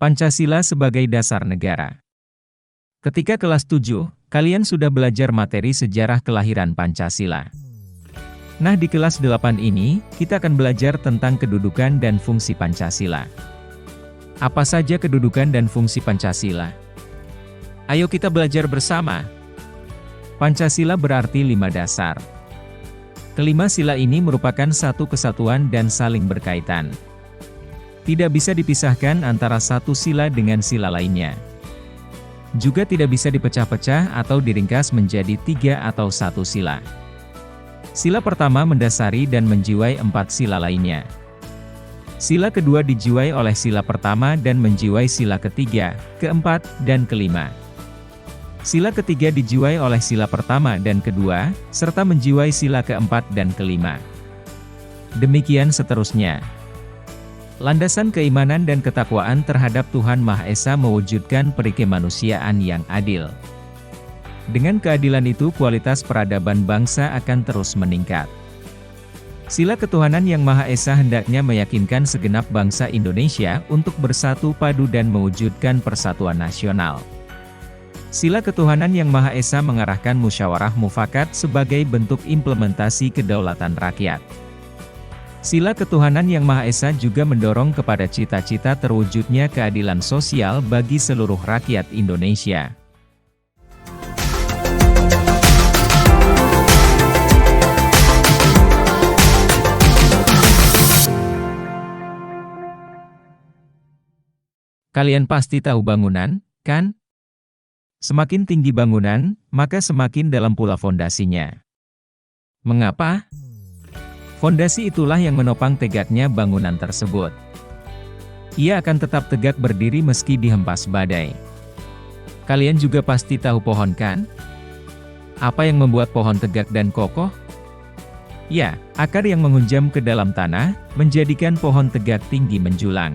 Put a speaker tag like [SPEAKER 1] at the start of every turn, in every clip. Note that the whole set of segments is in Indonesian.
[SPEAKER 1] Pancasila sebagai dasar negara. Ketika kelas 7, kalian sudah belajar materi sejarah kelahiran Pancasila. Nah, di kelas 8 ini, kita akan belajar tentang kedudukan dan fungsi Pancasila. Apa saja kedudukan dan fungsi Pancasila? Ayo kita belajar bersama. Pancasila berarti 5 dasar. Kelima sila ini merupakan satu kesatuan dan saling berkaitan. Tidak bisa dipisahkan antara satu sila dengan sila lainnya. Juga tidak bisa dipecah-pecah atau diringkas menjadi 3 atau 1 sila. Sila pertama mendasari dan menjiwai 4 sila lainnya. Sila kedua dijiwai oleh sila pertama dan menjiwai sila ketiga, keempat, dan kelima. Sila ketiga dijiwai oleh sila pertama dan kedua, serta menjiwai sila keempat dan kelima. Demikian seterusnya. Landasan keimanan dan ketakwaan terhadap Tuhan Maha Esa mewujudkan perikemanusiaan yang adil. Dengan keadilan itu kualitas peradaban bangsa akan terus meningkat. Sila ketuhanan yang Maha Esa hendaknya meyakinkan segenap bangsa Indonesia untuk bersatu padu dan mewujudkan persatuan nasional. Sila ketuhanan yang Maha Esa mengarahkan musyawarah mufakat sebagai bentuk implementasi kedaulatan rakyat. Sila ketuhanan yang Maha Esa juga mendorong kepada cita-cita terwujudnya keadilan sosial bagi seluruh rakyat Indonesia. Kalian pasti tahu bangunan, kan? Semakin tinggi bangunan, maka semakin dalam pula fondasinya. Mengapa? Fondasi itulah yang menopang tegaknya bangunan tersebut. Ia akan tetap tegak berdiri meski dihempas badai. Kalian juga pasti tahu pohon, kan? Apa yang membuat pohon tegak dan kokoh? Ya, akar yang menghunjam ke dalam tanah, menjadikan pohon tegak tinggi menjulang.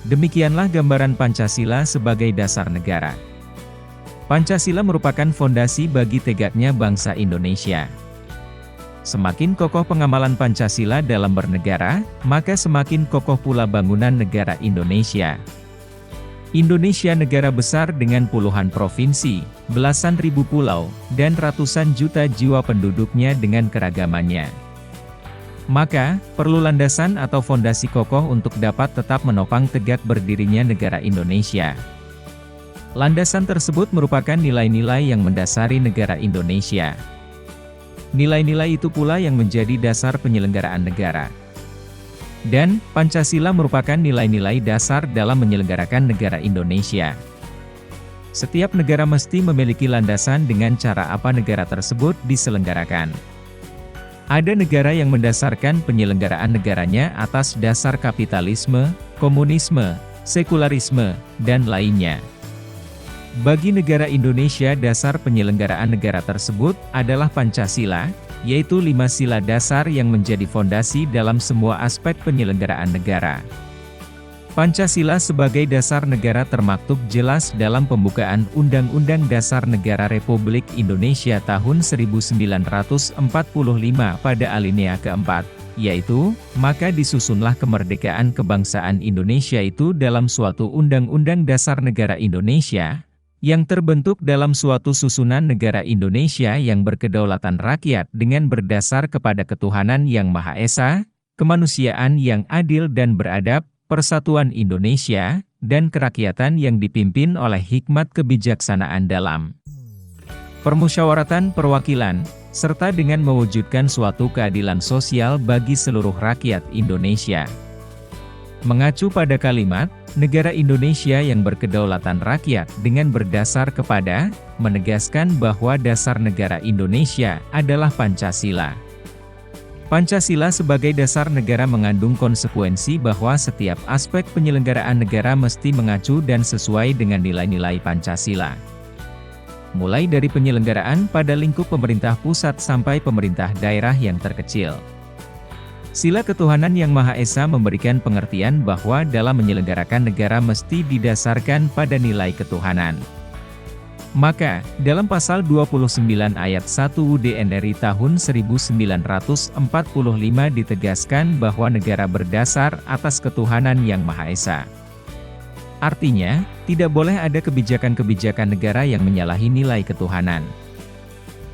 [SPEAKER 1] Demikianlah gambaran Pancasila sebagai dasar negara. Pancasila merupakan fondasi bagi tegaknya bangsa Indonesia. Semakin kokoh pengamalan Pancasila dalam bernegara, maka semakin kokoh pula bangunan negara Indonesia. Indonesia negara besar dengan puluhan provinsi, belasan ribu pulau, dan ratusan juta jiwa penduduknya dengan keragamannya. Maka, perlu landasan atau fondasi kokoh untuk dapat tetap menopang tegak berdirinya negara Indonesia. Landasan tersebut merupakan nilai-nilai yang mendasari negara Indonesia. Nilai-nilai itu pula yang menjadi dasar penyelenggaraan negara. Dan, Pancasila merupakan nilai-nilai dasar dalam menyelenggarakan negara Indonesia. Setiap negara mesti memiliki landasan dengan cara apa negara tersebut diselenggarakan. Ada negara yang mendasarkan penyelenggaraan negaranya atas dasar kapitalisme, komunisme, sekularisme, dan lainnya. Bagi negara Indonesia dasar penyelenggaraan negara tersebut adalah Pancasila, yaitu 5 sila dasar yang menjadi fondasi dalam semua aspek penyelenggaraan negara. Pancasila sebagai dasar negara termaktub jelas dalam pembukaan Undang-Undang Dasar Negara Republik Indonesia tahun 1945 pada alinea keempat, yaitu, maka disusunlah kemerdekaan kebangsaan Indonesia itu dalam suatu Undang-Undang Dasar Negara Indonesia, yang terbentuk dalam suatu susunan negara Indonesia yang berkedaulatan rakyat dengan berdasar kepada ketuhanan yang Maha Esa, kemanusiaan yang adil dan beradab, persatuan Indonesia, dan kerakyatan yang dipimpin oleh hikmat kebijaksanaan dalam permusyawaratan perwakilan, serta dengan mewujudkan suatu keadilan sosial bagi seluruh rakyat Indonesia. Mengacu pada kalimat, negara Indonesia yang berkedaulatan rakyat dengan berdasar kepada, menegaskan bahwa dasar negara Indonesia adalah Pancasila. Pancasila sebagai dasar negara mengandung konsekuensi bahwa setiap aspek penyelenggaraan negara mesti mengacu dan sesuai dengan nilai-nilai Pancasila. Mulai dari penyelenggaraan pada lingkup pemerintah pusat sampai pemerintah daerah yang terkecil. Sila ketuhanan yang Maha Esa memberikan pengertian bahwa dalam menyelenggarakan negara mesti didasarkan pada nilai ketuhanan. Maka, dalam pasal 29 ayat 1 UUD NRI tahun 1945 ditegaskan bahwa negara berdasar atas ketuhanan yang Maha Esa. Artinya, tidak boleh ada kebijakan-kebijakan negara yang menyalahi nilai ketuhanan.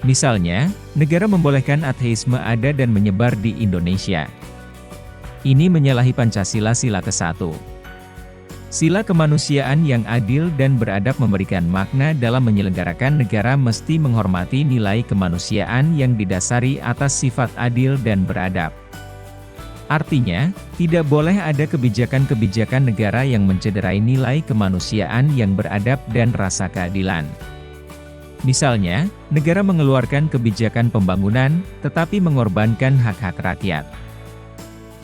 [SPEAKER 1] Misalnya, negara membolehkan ateisme ada dan menyebar di Indonesia. Ini menyalahi Pancasila Sila ke-1. Sila kemanusiaan yang adil dan beradab memberikan makna dalam menyelenggarakan negara mesti menghormati nilai kemanusiaan yang didasari atas sifat adil dan beradab. Artinya, tidak boleh ada kebijakan-kebijakan negara yang mencederai nilai kemanusiaan yang beradab dan rasa keadilan. Misalnya, negara mengeluarkan kebijakan pembangunan, tetapi mengorbankan hak-hak rakyat.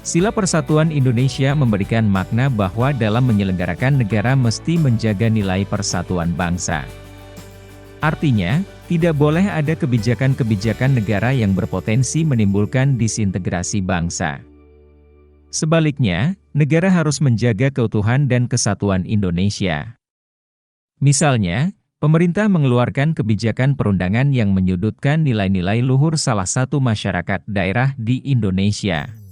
[SPEAKER 1] Sila Persatuan Indonesia memberikan makna bahwa dalam menyelenggarakan negara mesti menjaga nilai persatuan bangsa. Artinya, tidak boleh ada kebijakan-kebijakan negara yang berpotensi menimbulkan disintegrasi bangsa. Sebaliknya, negara harus menjaga keutuhan dan kesatuan Indonesia. Misalnya, pemerintah mengeluarkan kebijakan perundangan yang menyudutkan nilai-nilai luhur salah satu masyarakat daerah di Indonesia.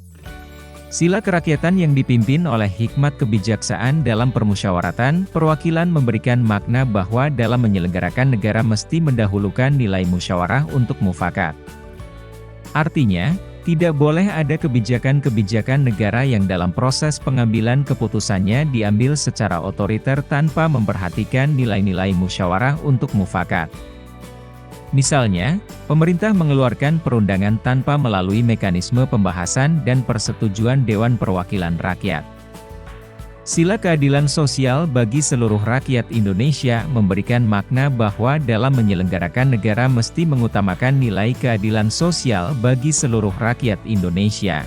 [SPEAKER 1] Sila kerakyatan yang dipimpin oleh hikmat kebijaksanaan dalam permusyawaratan perwakilan memberikan makna bahwa dalam menyelenggarakan negara mesti mendahulukan nilai musyawarah untuk mufakat. Artinya, tidak boleh ada kebijakan-kebijakan negara yang dalam proses pengambilan keputusannya diambil secara otoriter tanpa memperhatikan nilai-nilai musyawarah untuk mufakat. Misalnya, pemerintah mengeluarkan perundangan tanpa melalui mekanisme pembahasan dan persetujuan Dewan Perwakilan Rakyat. Sila keadilan sosial bagi seluruh rakyat Indonesia memberikan makna bahwa dalam menyelenggarakan negara mesti mengutamakan nilai keadilan sosial bagi seluruh rakyat Indonesia.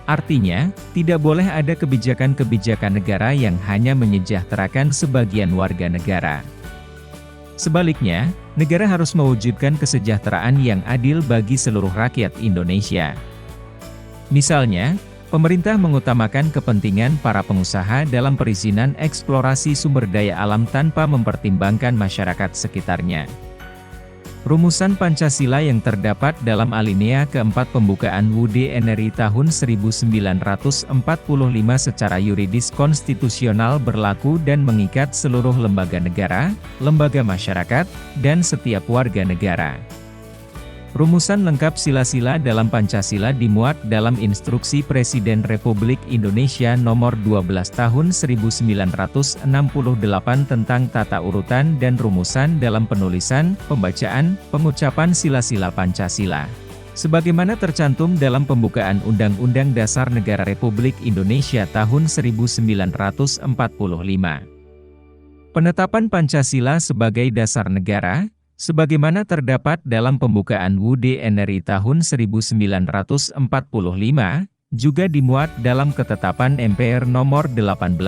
[SPEAKER 1] Artinya, tidak boleh ada kebijakan-kebijakan negara yang hanya menyejahterakan sebagian warga negara. Sebaliknya, negara harus mewujudkan kesejahteraan yang adil bagi seluruh rakyat Indonesia. Misalnya, pemerintah mengutamakan kepentingan para pengusaha dalam perizinan eksplorasi sumber daya alam tanpa mempertimbangkan masyarakat sekitarnya. Rumusan Pancasila yang terdapat dalam alinea keempat pembukaan UUD NRI tahun 1945 secara yuridis konstitusional berlaku dan mengikat seluruh lembaga negara, lembaga masyarakat, dan setiap warga negara. Rumusan lengkap sila-sila dalam Pancasila dimuat dalam Instruksi Presiden Republik Indonesia Nomor 12 Tahun 1968 tentang tata urutan dan rumusan dalam penulisan, pembacaan, pengucapan sila-sila Pancasila. Sebagaimana tercantum dalam pembukaan Undang-Undang Dasar Negara Republik Indonesia tahun 1945. Penetapan Pancasila sebagai dasar negara, sebagaimana terdapat dalam pembukaan UUD NRI tahun 1945, juga dimuat dalam Ketetapan MPR Nomor 18,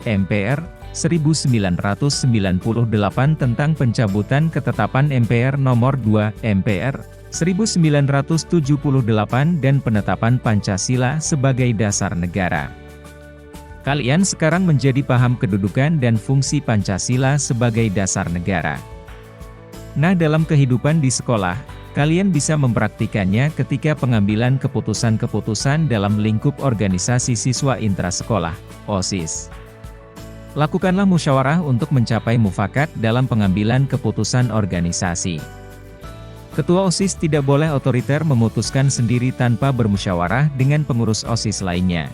[SPEAKER 1] MPR, 1998 tentang pencabutan Ketetapan MPR Nomor 2, MPR, 1978 dan penetapan Pancasila sebagai dasar negara. Kalian sekarang menjadi paham kedudukan dan fungsi Pancasila sebagai dasar negara. Nah, dalam kehidupan di sekolah, kalian bisa mempraktikannya ketika pengambilan keputusan-keputusan dalam lingkup organisasi siswa intrasekolah, OSIS. Lakukanlah musyawarah untuk mencapai mufakat dalam pengambilan keputusan organisasi. Ketua OSIS tidak boleh otoriter memutuskan sendiri tanpa bermusyawarah dengan pengurus OSIS lainnya.